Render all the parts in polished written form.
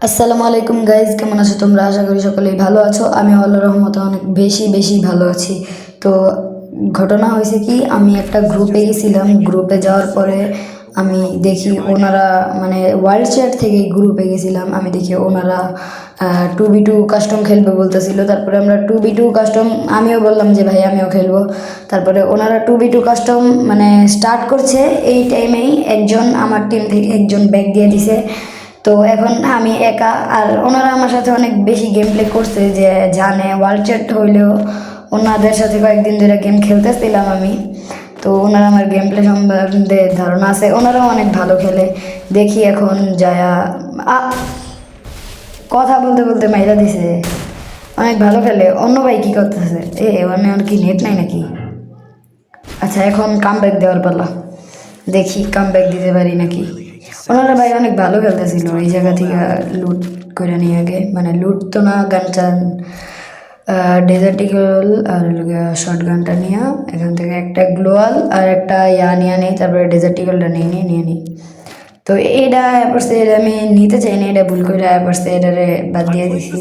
আসসালামু আলাইকুম গাইজ, কেমন আছো তোমরা? আশা করি সকলেই ভালো আছো। আমি আল্লাহর রহমতে অনেক বেশি বেশি ভালো আছি। তো ঘটনা হয়েছে কি, আমি একটা গ্রুপে গেছিলাম। গ্রুপে যাওয়ার পরে আমি দেখি ওনারা মানে ওয়ার্ল্ড চ্যাট থেকে গ্রুপে গেছিলাম। আমি দেখি ওনারা 2v2 কাস্টম খেলবে বলতেছিল। তারপরে আমরা 2v2 কাস্টম, আমিও বললাম যে ভাই আমিও খেলবো। তারপরে ওনারা 2v2 কাস্টম মানে স্টার্ট করছে। এই টাইমেই একজন আমার টিম থেকে একজন ব্যাক দিয়ে দিছে। তো এখন আমি একা, আর ওনারা আমার সাথে অনেক বেশি গেম প্লে করছে, যে জানে ওয়ার্ল্ড চ্যাট হইলেও ওনাদের সাথে কয়েকদিন ধরে গেম খেলতেছিলাম আমি। তো ওনারা আমার গেম প্লে সম্বন্ধে ধারণা আছে, ওনারাও অনেক ভালো খেলে। দেখি এখন যায়া কথা বলতে বলতে মাইরা দিছে। অনেক ভালো খেলে। অন্য ভাই কী করতেছে? মানে আর কি নেট নাই নাকি? আচ্ছা, এখন কামব্যাক দেওয়ার পালা। দেখি কামব্যাক দিতে পারি নাকি। ওনারা ভাই অনেক ভালো খেলতেছিল। এই জায়গা থেকে লুট করে নিয়ে আগে, মানে লুট তো না, গান চান ডেজার্ট ইগল আর শর্ট গানটা নিয়ে এখান থেকে একটা গ্লোয়াল আর একটা নিয়ে নিই। তারপরে ডেজার্ট ইগলটা নিয়ে নিই। তো এটা পড়ছে, এটা আমি নিতে চাইনি, এটা ভুল করে পড়ছে, এটারে বাদ দিয়ে দিছি।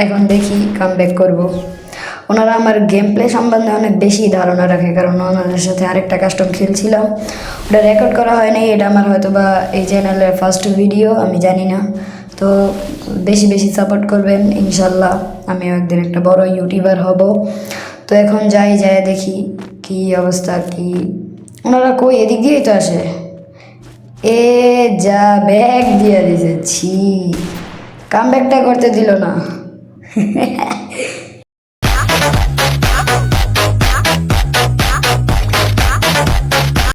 এখন দেখি কামব্যাক করবো। ওনারা আমার গেম প্লে সম্বন্ধে অনেক বেশি ধারণা রাখে, কারণ ওনাদের সাথে আরেকটা কাস্টম খেলছিলাম। ওটা রেকর্ড করা হয় নাই, এটা আমার হয়তো বা এই চ্যানেলের ফার্স্ট ভিডিও, আমি জানি না। তো বেশি বেশি সাপোর্ট করবেন ইনশাল্লাহ। আমিও একদিন একটা বড় ইউটিউবার হব। তো এখন যাই দেখি কি অবস্থা। কি ওনারা কই? এদিক দিয়েই তো আসে। যা ব্যাগ দিয়ে দিছে, ছি, কামব্যাকটা করতে দিল না।